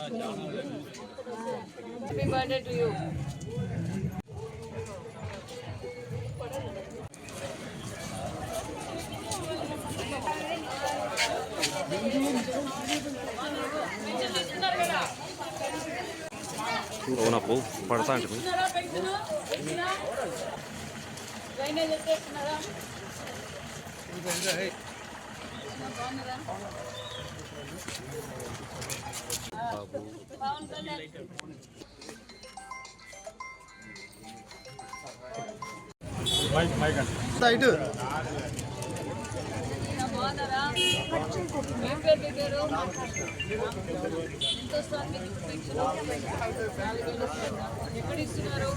Happy birthday to you. అవునా పో పడతా అంటే సైడ్ ఎక్కడ ఇస్తున్నారు?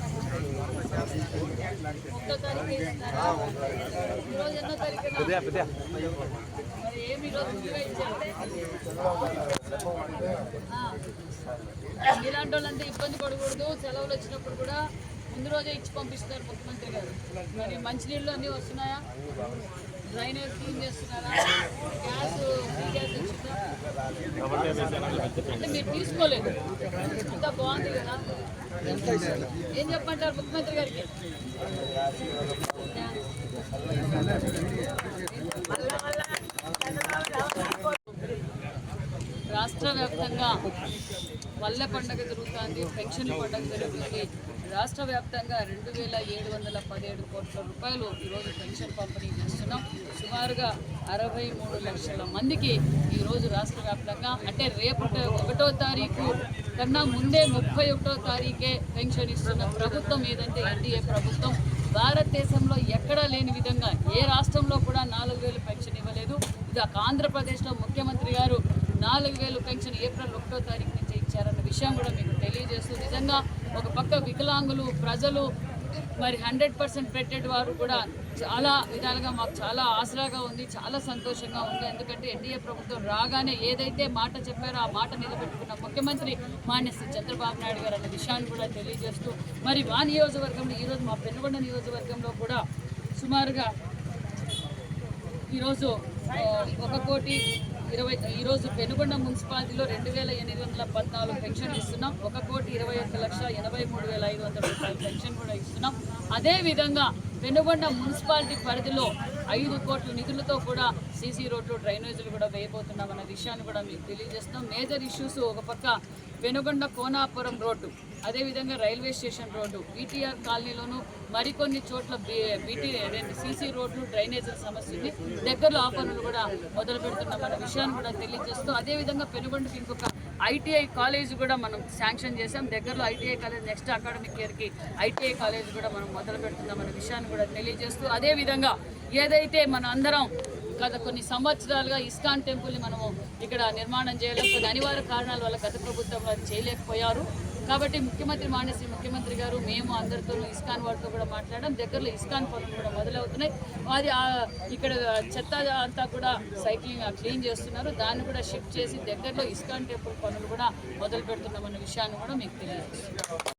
1 తారీఖు ఈరోజు ఎన్నో తారీఖు మరి ఏమి ఈరోజు ముందుగా ఇచ్చారు? ఇలాంటి వాళ్ళంటే ఇబ్బంది పడకూడదు. సెలవులు వచ్చినప్పుడు కూడా ముందు రోజే ఇచ్చి పంపిస్తారు ముఖ్యమంత్రి గారు. మరి మంచినీళ్ళు అన్నీ వస్తున్నాయా? డ్రైనేజ్ క్లీన్ చేస్తున్నారా? గ్యాస్ ఫ్రీ గ్యాస్ వచ్చిందా? అంటే మీరు తీసుకోలేదు, అంతా బాగుంది కదా. ఏం చెప్పంటారు ముఖ్యమంత్రి గారికి? రాష్ట్ర వ్యాప్తంగా పల్లె పండుగ జరుగుతుంది, పెన్షన్ పండుగ జరుగుతుంది. రాష్ట్ర వ్యాప్తంగా 2717 కోట్ల రూపాయలు ఈరోజు పెన్షన్ పంపిణీ చేస్తున్నాం. సుమారుగా 63 లక్షల మందికి ఈరోజు రాష్ట్ర వ్యాప్తంగా, అంటే రేపు 1వ తారీఖు కన్నా ముందే 31వ తారీఖే పెన్షన్ ఇస్తున్న ప్రభుత్వం ఏదంటే ఎన్డీఏ ప్రభుత్వం. భారతదేశంలో ఎక్కడా లేని విధంగా ఏ రాష్ట్రంలో కూడా 4000 పెన్షన్ ఇవ్వలేదు. ఇది ఆంధ్రప్రదేశ్లో ముఖ్యమంత్రి గారు 4000 పెన్షన్ ఏప్రిల్ 1వ తారీఖు నుంచి ఇచ్చారన్న విషయం కూడా మీకు తెలియజేస్తూ, నిజంగా ఒక పక్క వికలాంగులు ప్రజలు మరి 100% పెట్టేటి వారు కూడా చాలా విధాలుగా మాకు చాలా ఆసరాగా ఉంది, చాలా సంతోషంగా ఉంది. ఎందుకంటే ఎన్డీఏ ప్రభుత్వం రాగానే ఏదైతే మాట చెప్పారో ఆ మాట నిలబెట్టుకున్న ముఖ్యమంత్రి మాన్య శ్రీ చంద్రబాబు నాయుడు గారు అనే విషయాన్ని కూడా తెలియజేస్తూ, మరి మా నియోజకవర్గంలో ఈరోజు మా పెనుగొండ నియోజకవర్గంలో కూడా సుమారుగా ఈరోజు 1,20,000 ఈరోజు పెనుగొండ మున్సిపాలిటీలో 2814 పెన్షన్ ఇస్తున్నాం. 1,21,83,500 రూపాయల పెన్షన్ కూడా ఇస్తున్నాం. అదేవిధంగా పెనుగొండ మున్సిపాలిటీ పరిధిలో 5 కోట్ల నిధులతో కూడా సీసీ రోడ్లు, డ్రైనేజీలు కూడా వేయబోతున్నాం అన్న విషయాన్ని కూడా మీకు తెలియజేస్తాం. మేజర్ ఇష్యూస్ ఒక పక్క పెనుగొండ కోనాపురం రోడ్డు, అదేవిధంగా రైల్వే స్టేషన్ రోడ్డు, బీటీఆర్ కాలనీలోను మరికొన్ని చోట్ల సీసీ రోడ్లు, డ్రైనేజీల సమస్య ఉంది. దగ్గరలో ఆ పనులు కూడా మొదలు పెడుతున్నాం అన్న విషయాన్ని కూడా తెలియజేస్తూ, అదేవిధంగా పెనుగొండకి ఇంకొక ఐటీఐ కాలేజ్ కూడా మనం శాంక్షన్ చేసాం. దగ్గరలో ఐటీఐ కాలేజ్ నెక్స్ట్ అకాడమిక్ ఇయర్కి ఐటీఐ కాలేజ్ కూడా మనం మొదలు పెడుతున్నాం అన్న విషయాన్ని కూడా తెలియజేస్తూ, అదేవిధంగా ఏదైతే మన అందరం గత కొన్ని సంవత్సరాలుగా ఇస్కాన్ టెంపుల్ని మనము ఇక్కడ నిర్మాణం చేయలేక కొన్ని అనివార్య కారణాల వల్ల గత ప్రభుత్వంలో అది చేయలేకపోయారు. కాబట్టి ముఖ్యమంత్రి ముఖ్యమంత్రి గారు మేము అందరితో ఇస్కాన్ వారితో కూడా మాట్లాడడం, దగ్గరలో ఇస్కాన్ పనులు కూడా మొదలవుతున్నాయి. అది ఇక్కడ చెత్త అంతా కూడా సైక్లింగ్ క్లీన్ చేస్తున్నారు, దాన్ని కూడా షిఫ్ట్ చేసి దగ్గరలో ఇస్కాన్ టెంపుల్ పనులు కూడా మొదలు పెడుతున్నామన్న విషయాన్ని కూడా మీకు తెలియజేస్తున్నాం.